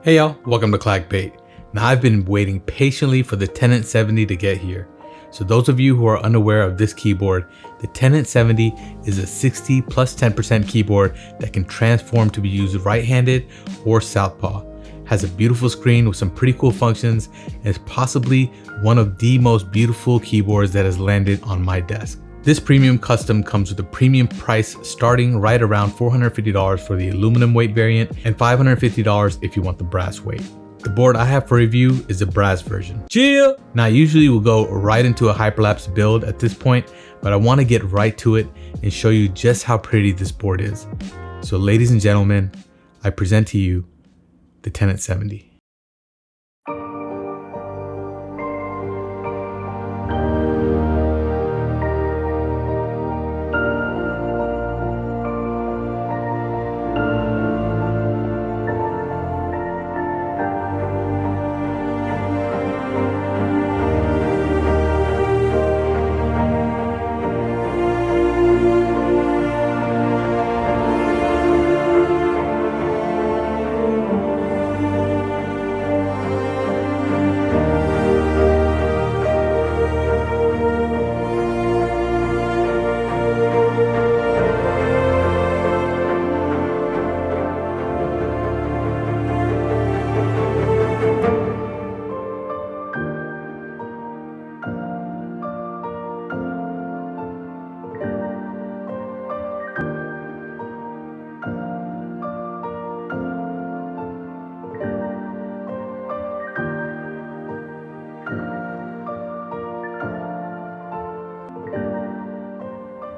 Hey y'all, welcome to CLACK. Now I've been waiting patiently for the Tenant 70 to get here. So those of you who are unaware of this keyboard, the Tenant 70 is a 60 plus 10% keyboard that can transform to be used right-handed or Southpaw. Has a beautiful screen with some pretty cool functions and is possibly one of the most beautiful keyboards that has landed on my desk. This premium custom comes with a premium price starting right around $450 for the aluminum weight variant and $550 if you want the brass weight. The board I have for review is the brass version. Chill! Now usually we'll go right into a hyperlapse build at this point, but I want to get right to it and show you just how pretty this board is. So ladies and gentlemen, I present to you the Tenant 70.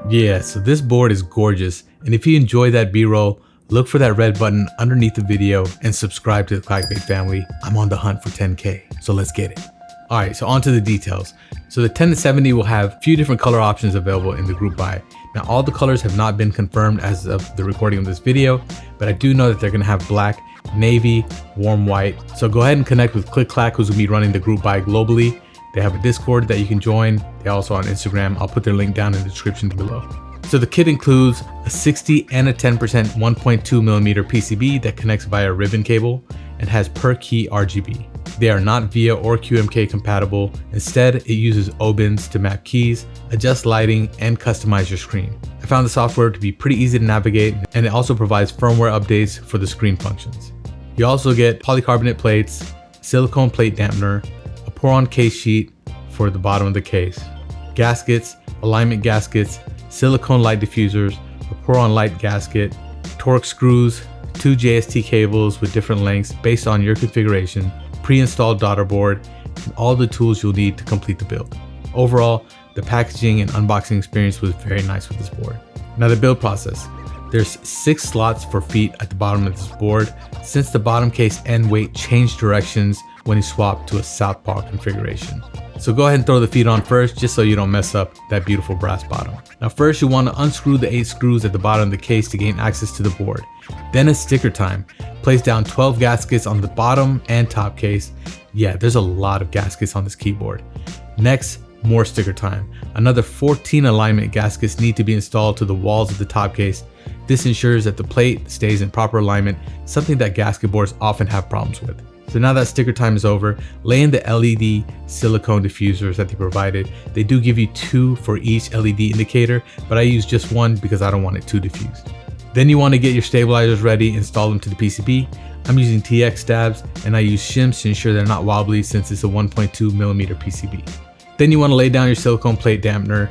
Yeah, so this board is gorgeous, and if you enjoy that B-roll, look for that red button underneath the video and subscribe to the CLACK family. I'm on the hunt for 10K, so let's get it. Alright, so on to the details. So the Tenant 70 will have a few different color options available in the group buy. Now all the colors have not been confirmed as of the recording of this video, but I do know that they're going to have black, navy, warm white. So go ahead and connect with CLACK, who's going to be running the group buy globally. They have a Discord that you can join. They're also on Instagram. I'll put their link down in the description below. So the kit includes a 60 and a 10% 1.2mm PCB that connects via ribbon cable and has per key RGB. They are not VIA or QMK compatible. Instead, it uses O-bins to map keys, adjust lighting, and customize your screen. I found the software to be pretty easy to navigate, and it also provides firmware updates for the screen functions. You also get polycarbonate plates, silicone plate dampener, pour-on case sheet for the bottom of the case, gaskets, alignment gaskets, silicone light diffusers, a pour-on light gasket, Torx screws, 2 JST cables with different lengths based on your configuration, pre-installed daughter board, and all the tools you'll need to complete the build. Overall, the packaging and unboxing experience was very nice with this board. Now the build process. There's 6 slots for feet at the bottom of this board, since the bottom case and weight change directions when you swap to a Southpaw configuration. So go ahead and throw the feet on first, just so you don't mess up that beautiful brass bottom. Now first you want to unscrew the 8 screws at the bottom of the case to gain access to the board. Then it's sticker time. Place down 12 gaskets on the bottom and top case. Yeah, there's a lot of gaskets on this keyboard. Next, more sticker time. Another 14 alignment gaskets need to be installed to the walls of the top case. This ensures that the plate stays in proper alignment, something that gasket boards often have problems with. So now that sticker time is over, lay in the LED silicone diffusers that they provided. They do give you 2 for each LED indicator, but I use just 1 because I don't want it too diffused. Then you want to get your stabilizers ready, install them to the PCB. I'm using TX stabs, and I use shims to ensure they're not wobbly since it's a 1.2mm PCB. Then you want to lay down your silicone plate dampener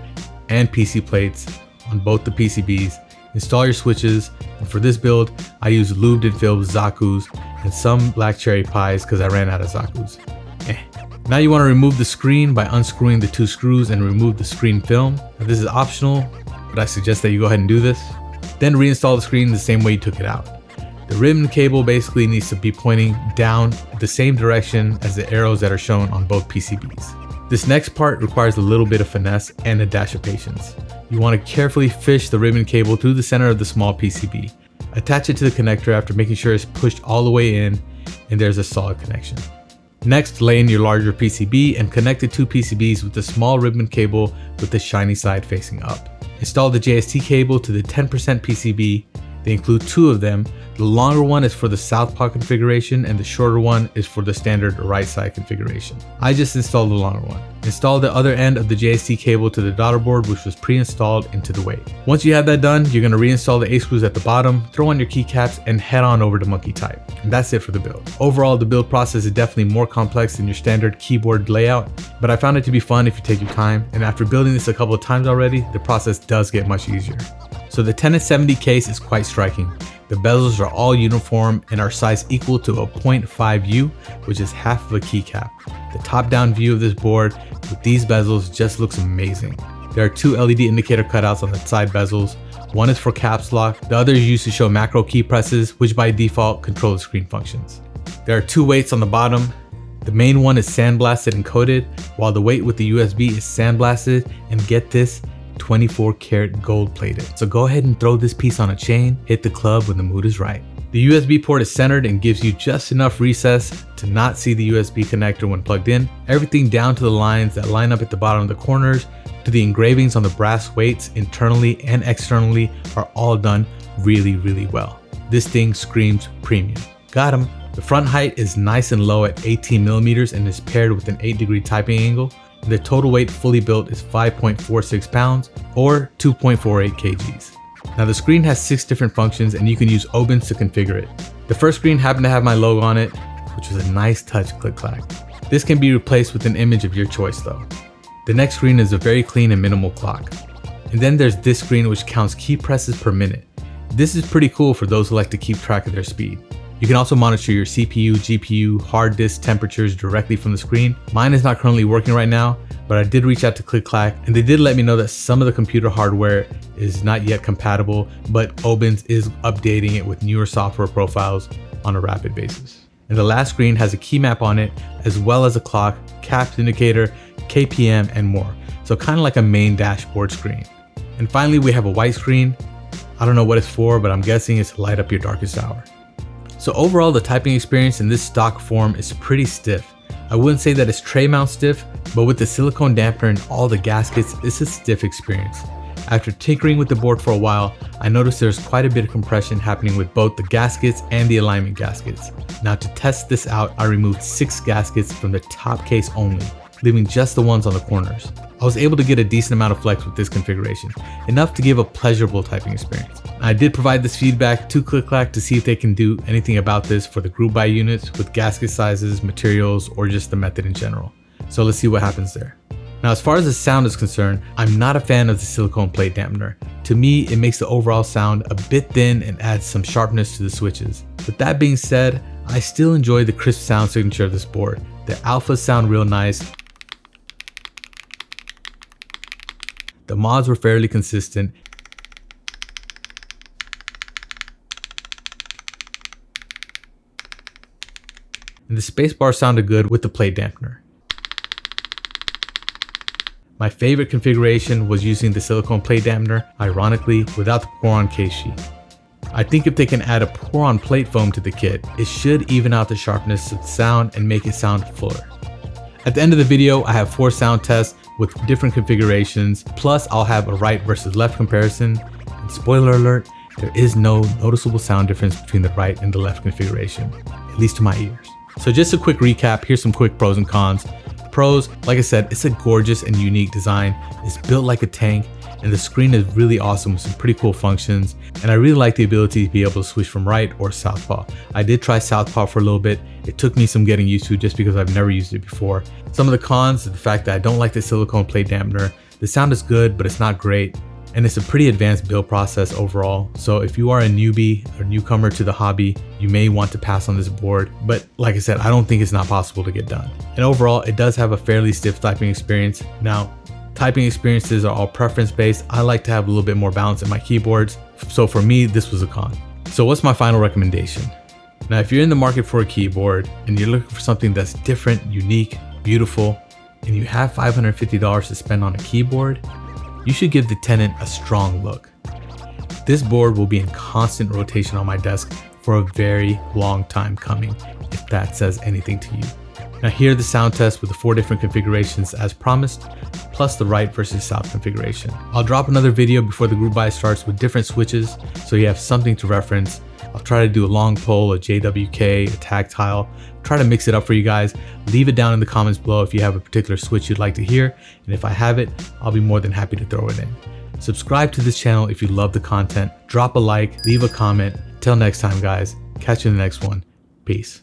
and PC plates on both the PCBs. Install your switches, and for this build, I use lubed and filled Zakus and some black cherry pies because I ran out of Zakus. Now you want to remove the screen by unscrewing the 2 screws and remove the screen film. Now this is optional, but I suggest that you go ahead and do this. Then reinstall the screen the same way you took it out. The ribbon cable basically needs to be pointing down the same direction as the arrows that are shown on both PCBs. This next part requires a little bit of finesse and a dash of patience. You want to carefully fish the ribbon cable through the center of the small PCB. Attach it to the connector after making sure it's pushed all the way in and there's a solid connection. Next, lay in your larger PCB and connect the 2 PCBs with the small ribbon cable with the shiny side facing up. Install the JST cable to the 10% PCB They include two of them. The longer one is for the Southpaw configuration and the shorter one is for the standard right side configuration. I just installed the longer one. Install the other end of the JST cable to the daughter board, which was pre-installed into the weight. Once you have that done, you're going to reinstall the A-screws at the bottom, throw on your keycaps, and head on over to Monkey Type. And that's it for the build. Overall, the build process is definitely more complex than your standard keyboard layout, but I found it to be fun if you take your time, and after building this a couple of times already, the process does get much easier. So the Tenant 70 case is quite striking. The bezels are all uniform and are sized equal to a 0.5U, which is half of a keycap. The top-down view of this board with these bezels just looks amazing. There are two LED indicator cutouts on the side bezels. One is for caps lock, the other is used to show macro key presses, which by default control the screen functions. There are two weights on the bottom. The main one is sandblasted and coated, while the weight with the USB is sandblasted and get this, 24 karat gold plated. So go ahead and throw this piece on a chain, hit the club when the mood is right. The USB port is centered and gives you just enough recess to not see the USB connector when plugged in. Everything down to the lines that line up at the bottom of the corners to the engravings on the brass weights internally and externally are all done really well. This thing screams premium. Got 'em. The front height is nice and low at 18 millimeters and is paired with an 8-degree typing angle. The total weight fully built is 5.46 pounds or 2.48 kgs. Now the screen has 6 different functions and you can use Obins to configure it. The first screen happened to have my logo on it, which was a nice touch click-clack. This can be replaced with an image of your choice though. The next screen is a very clean and minimal clock. And then there's this screen which counts key presses per minute. This is pretty cool for those who like to keep track of their speed. You can also monitor your CPU, GPU, hard disk temperatures directly from the screen. Mine is not currently working right now, but I did reach out to CLACK and they did let me know that some of the computer hardware is not yet compatible, but Obins is updating it with newer software profiles on a rapid basis. And the last screen has a key map on it, as well as a clock, caps indicator, KPM, and more. So kind of like a main dashboard screen. And finally, we have a white screen. I don't know what it's for, but I'm guessing it's to light up your darkest hour. So overall, the typing experience in this stock form is pretty stiff. I wouldn't say that it's tray mount stiff, but with the silicone dampener and all the gaskets, it's a stiff experience. After tinkering with the board for a while, I noticed there's quite a bit of compression happening with both the gaskets and the alignment gaskets. Now to test this out, I removed 6 gaskets from the top case only, leaving just the ones on the corners. I was able to get a decent amount of flex with this configuration, enough to give a pleasurable typing experience. I did provide this feedback to CLACK to see if they can do anything about this for the group buy units with gasket sizes, materials, or just the method in general. So let's see what happens there. Now, as far as the sound is concerned, I'm not a fan of the silicone plate dampener. To me, it makes the overall sound a bit thin and adds some sharpness to the switches. With that being said, I still enjoy the crisp sound signature of this board. The alphas sound real nice. The mods were fairly consistent. And the spacebar sounded good with the plate dampener. My favorite configuration was using the silicone plate dampener, ironically, without the pour-on case sheet. I think if they can add a pour-on plate foam to the kit, it should even out the sharpness of the sound and make it sound fuller. At the end of the video, I have 4 sound tests with different configurations, plus I'll have a right versus left comparison. And spoiler alert, there is no noticeable sound difference between the right and the left configuration, at least to my ears. So just a quick recap, here's some quick pros and cons. Pros, like I said, it's a gorgeous and unique design. It's built like a tank, and the screen is really awesome with some pretty cool functions. And I really like the ability to be able to switch from right or Southpaw. I did try Southpaw for a little bit. It took me some getting used to just because I've never used it before. Some of the cons is the fact that I don't like the silicone plate dampener. The sound is good, but it's not great. And it's a pretty advanced build process overall. So if you are a newbie or newcomer to the hobby, you may want to pass on this board. But like I said, I don't think it's not possible to get done. And overall, it does have a fairly stiff typing experience. Now, typing experiences are all preference based. I like to have a little bit more balance in my keyboards. So for me, this was a con. So what's my final recommendation? Now, if you're in the market for a keyboard and you're looking for something that's different, unique, beautiful, and you have $550 to spend on a keyboard, you should give the Tenant a strong look. This board will be in constant rotation on my desk for a very long time coming, if that says anything to you. Now here are the sound tests with the 4 different configurations as promised, plus the right versus south configuration. I'll drop another video before the group buy starts with different switches so you have something to reference. I'll try to do a long pole, a JWK, a tactile, try to mix it up for you guys. Leave it down in the comments below if you have a particular switch you'd like to hear, and if I have it, I'll be more than happy to throw it in. Subscribe to this channel if you love the content, drop a like, leave a comment. Till next time guys, catch you in the next one. Peace.